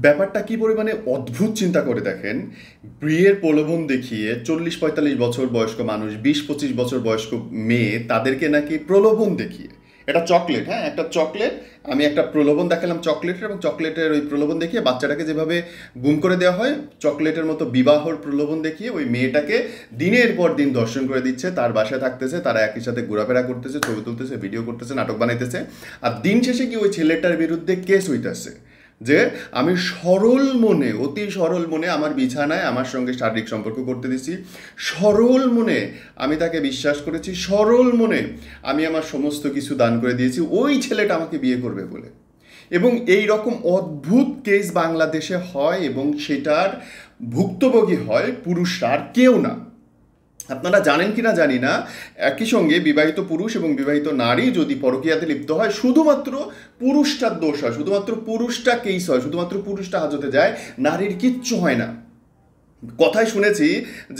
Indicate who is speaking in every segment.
Speaker 1: ব্যাপারটা কি পরিমাণে অদ্ভুত চিন্তা করে দেখেন। বিয়ের প্রলোভন দেখিয়ে 40-45 বছর বয়স্ক মানুষ, 20-25 বছর বয়স্ক মেয়ে, তাদেরকে নাকি প্রলোভন দেখিয়ে, এটা চকলেট, হ্যাঁ একটা চকলেট, আমি একটা প্রলোভন দেখালাম চকলেটের, এবং চকলেটের ওই প্রলোভন দেখিয়ে বাচ্চাটাকে যেভাবে গুম করে দেওয়া হয়, চকলেটের মতো বিবাহর প্রলোভন দেখিয়ে ওই মেয়েটাকে দিনের পর দিন দর্শন করে দিচ্ছে, তার বাসায় থাকতেছে, তারা একই সাথে ঘোরাফেরা করতেছে, ছবি তুলতেছে, ভিডিও করতেছে, নাটক বানাইতেছে। আর দিন শেষে কি ওই ছেলেটার বিরুদ্ধে কেস হইতেছে যে আমি সরল মনে, অতি সরল মনে আমার বিছানায় আমার সঙ্গে শারীরিক সম্পর্ক করতে দিছি, সরল মনে আমি তাকে বিশ্বাস করেছি, সরল মনে আমি আমার সমস্ত কিছু দান করে দিয়েছি ওই ছেলেটা আমাকে বিয়ে করবে বলে। এবং এই রকম অদ্ভুত কেস বাংলাদেশে হয়, এবং সেটার ভুক্তভোগী হয় পুরুষরা, আর কেউ না। আপনারা জানেন কি না জানি না, একই সঙ্গে বিবাহিত পুরুষ এবং বিবাহিত নারী যদি পরকীয়াতে লিপ্ত হয়, শুধুমাত্র পুরুষটার দোষ হয়, শুধুমাত্র পুরুষটা কেস হয়, শুধুমাত্র পুরুষটা হাজতে যায়, নারীর কিচ্ছু হয় না। কথায় শুনেছি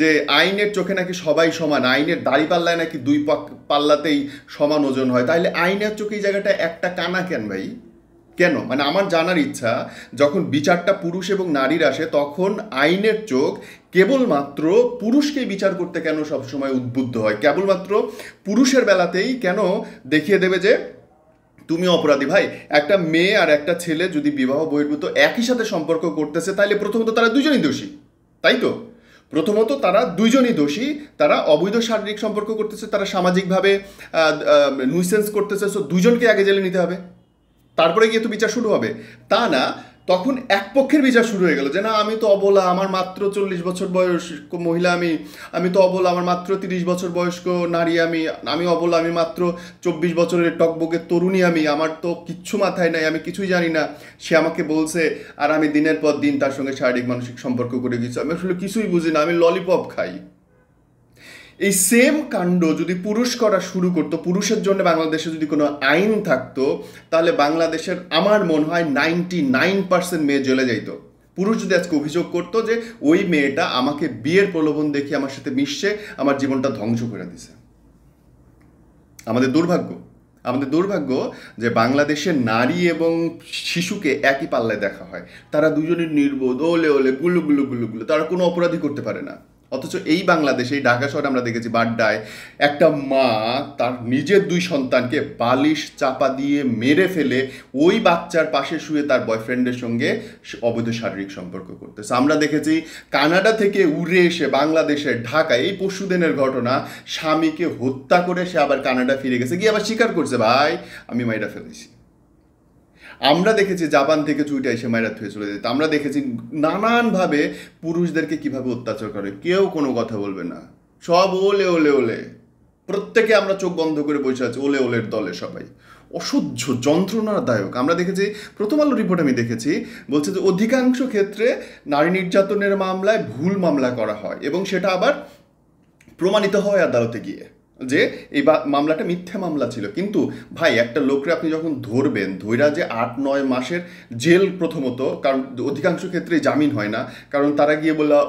Speaker 1: যে আইনের চোখে নাকি সবাই সমান, আইনের দাড়ি পাল্লায় নাকি দুই পাল্লাতেই সমান ওজন হয়। তাইলে আইনের চোখে এই জায়গাটা একটা কানা কেন ভাই? কেন? মানে আমার জানার ইচ্ছা, যখন বিচারটা পুরুষ এবং নারীর আসে, তখন আইনের চোখ কেবলমাত্র পুরুষকেই বিচার করতে কেন সবসময় উদ্বুদ্ধ হয়? কেবলমাত্র পুরুষের বেলাতেই কেন দেখিয়ে দেবে যে তুমি অপরাধী? ভাই, একটা মেয়ে আর একটা ছেলে যদি বিবাহ বহির্ভূত একই সাথে সম্পর্ক করতেছে, তাহলে প্রথমত তারা দুজনই দোষী, তাই তো? প্রথমত তারা দুইজনই দোষী, তারা অবৈধ শারীরিক সম্পর্ক করতেছে, তারা সামাজিকভাবে নুইসেন্স করতেছে, সো দুজনকে আগে জেলে নিতে হবে, তারপরে গিয়ে তো বিচার শুরু হবে। তা না, তখন এক পক্ষের বিচার শুরু হয়ে গেল যে না, আমি তো অবলা, আমার মাত্র 40 বছর বয়স্ক মহিলা, আমি তো অবলা, আমার মাত্র 30 বছর বয়স্ক নারী, আমি অবলা, আমি মাত্র 24 বছরের টকবকে তরুণী, আমার তো কিচ্ছু মাথায় নাই, আমি কিছুই জানি না, সে আমাকে বলছে, আর আমি দিনের পর দিন তার সঙ্গে শারীরিক মানসিক সম্পর্ক করে গেছি, আমি আসলে কিছুই বুঝি না, আমি ললিপপ খাই। এই সেম কাণ্ড যদি পুরুষ করা শুরু করতো, পুরুষের জন্য বাংলাদেশে যদি কোনো আইন থাকতো, তাহলে বাংলাদেশের আমার মনে হয় 99% মেয়ে জেলে যাইতো। পুরুষ যদি আজকে অভিযোগ করতো যে ওই মেয়েটা আমাকে বিয়ের প্রলোভন দেখিয়ে আমার সাথে মিশছে, আমার জীবনটা ধ্বংস করে দিছে। আমাদের দুর্ভাগ্য, আমাদের দুর্ভাগ্য যে বাংলাদেশের নারী এবং শিশুকে একই পাল্লায় দেখা হয়। তারা দুজনের নির্বোধ, ওলে ওলে গুলু গুলু গুলু গুলু, তারা কোনো অপরাধী করতে পারে না। অথচ এই বাংলাদেশে, এই ঢাকা শহরে আমরা দেখেছি বাড্ডায় একটা মা তার নিজের 2 সন্তানকে বালিশ চাপা দিয়ে মেরে ফেলে ওই বাচ্চার পাশে শুয়ে তার বয়ফ্রেন্ডের সঙ্গে অবৈধ শারীরিক সম্পর্ক করতেছে। আমরা দেখেছি কানাডা থেকে উড়ে এসে বাংলাদেশের ঢাকায় এই পরশুদিনের ঘটনা, স্বামীকে হত্যা করে সে আবার কানাডা ফিরে গেছে, গিয়ে আবার স্বীকার করছে ভাই আমি মাইরা ফেলেছি। আমরা দেখেছি জাপান থেকে চুইটা এসে মায়েরা থুয়ে চলে যেত। আমরা দেখেছি নানানভাবে পুরুষদেরকে কিভাবে অত্যাচার করে, কেউ কোনো কথা বলবে না, সব ওলে ওলে ওলে, প্রত্যেকে আমরা চোখ বন্ধ করে বসে আছি, ওলে ওলের দলে সবাই। অসহ্য যন্ত্রণাদায়ক। আমরা দেখেছি, প্রথম আলো রিপোর্ট আমি দেখেছি, বলছে যে অধিকাংশ ক্ষেত্রে নারী নির্যাতনের মামলায় ভুল মামলা করা হয়, এবং সেটা আবার প্রমাণিত হয় আদালতে গিয়ে যে এই মামলাটা মিথ্যা মামলা ছিল। কিন্তু ভাই, একটা লোকরে আপনি যখন ধরবেন, ধৈরা যে 8-9 মাসের জেল, প্রথমত কারণ অধিকাংশ ক্ষেত্রে জামিন হয় না, কারণ তারা গিয়ে বললো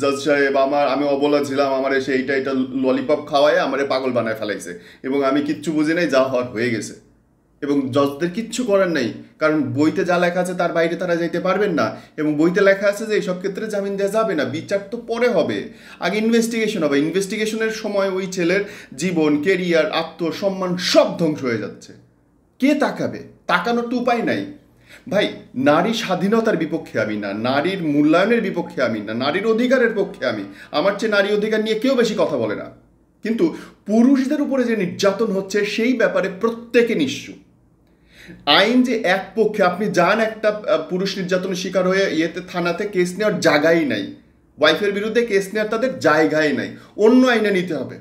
Speaker 1: জাজ সাহেব আমি অবলা ছিলাম, আমার এসে এইটা ললিপপ খাওয়ায় আমারে পাগল বানায় ফেলাইছে, এবং আমি কিচ্ছু বুঝি নাই, যা হওয়ার হয়ে গেছে। এবং জজদের কিচ্ছু করার নেই, কারণ বইতে যা লেখা আছে তার বাইরে তারা যাইতে পারবেন না, এবং বইতে লেখা আছে যে এইসব ক্ষেত্রে জামিন দেওয়া যাবে না, বিচার তো পরে হবে, আগে ইনভেস্টিগেশন হবে। ইনভেস্টিগেশনের সময় ওই ছেলের জীবন, কেরিয়ার, আত্মসম্মান সব ধ্বংস হয়ে যাচ্ছে। কে তাকাবে? তাকানোর তো উপায় নাই। ভাই, নারী স্বাধীনতার বিপক্ষে আমি না, নারীর মূল্যায়নের বিপক্ষে আমি না, নারীর অধিকারের পক্ষে আমি। আমার চেয়ে নারী অধিকার নিয়ে কেউ বেশি কথা বলে না, কিন্তু পুরুষদের উপরে যে নির্যাতন হচ্ছে সেই ব্যাপারে প্রত্যেকে নিশ্চুপ। আইন যে এক পক্ষে, আপনি যান একটা পুরুষ নির্যাতনের শিকার হয়ে থানাতে কেস নেওয়ার জায়গাই নাই, ওয়াইফের বিরুদ্ধে কেস নেওয়ার তাদের জায়গাই নাই, অন্য আইনে নিতে হবে,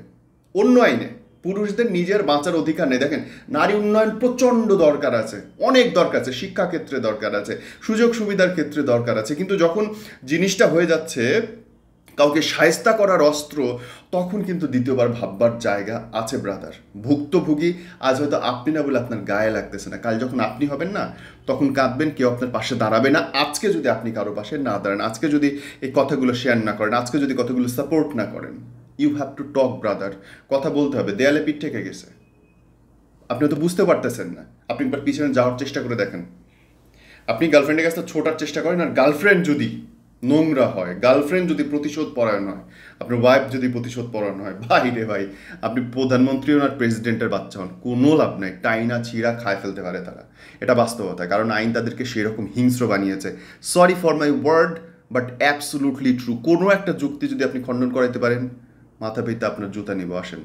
Speaker 1: অন্য আইনে। পুরুষদের নিজের বাঁচার অধিকার নেই। দেখেন, নারী উন্নয়ন প্রচণ্ড দরকার আছে, অনেক দরকার আছে, শিক্ষা ক্ষেত্রে দরকার আছে, সুযোগ সুবিধার ক্ষেত্রে দরকার আছে, কিন্তু যখন জিনিসটা হয়ে যাচ্ছে কাউকে শায়েস্তা করার অস্ত্র, তখন কিন্তু দ্বিতীয়বার ভাববার জায়গা আছে ব্রাদার। ভুক্তভোগী আজ হয়তো আপনি না বলে আপনার গায়ে লাগতেছে না, কাল যখন আপনি হবেন না, তখন কাঁদবেন, কেউ আপনার পাশে দাঁড়াবে না। আজকে যদি আপনি কারো পাশে না দাঁড়ান, আজকে যদি এই কথাগুলো শেয়ার না করেন, আজকে যদি কথাগুলো সাপোর্ট না করেন, you have to talk brother. কথা বলতে হবে, দেয়ালে পিঠ ঠেকে গেছে, আপনি তো বুঝতে পারতেছেন না, আপনি একবার পিছনে যাওয়ার চেষ্টা করে দেখেন। আপনি গার্লফ্রেন্ডের কাছে ছোটার চেষ্টা করেন, আর গার্লফ্রেন্ড যদি নোংরা হয়, গার্লফ্রেন্ড যদি প্রতিশোধ পরায়ণ হয়, আপনার ওয়াইফ যদি প্রতিশোধ পরায়ণ হয়, ভাই রে ভাই, আপনি প্রধানমন্ত্রী হন আর প্রেসিডেন্টের বাচ্চা হন, কোনো লাভ নাই, টাইনা ছিঁড়া খায় ফেলতে পারে তারা। এটা বাস্তবতা, কারণ আইন তাদেরকে সেরকম হিংস্র বানিয়েছে। Sorry for my word, but absolutely true. কোনো একটা যুক্তি যদি আপনি খণ্ডন করাইতে পারেন, মাথা পেতে আপনার জুতা নিব, আসেন।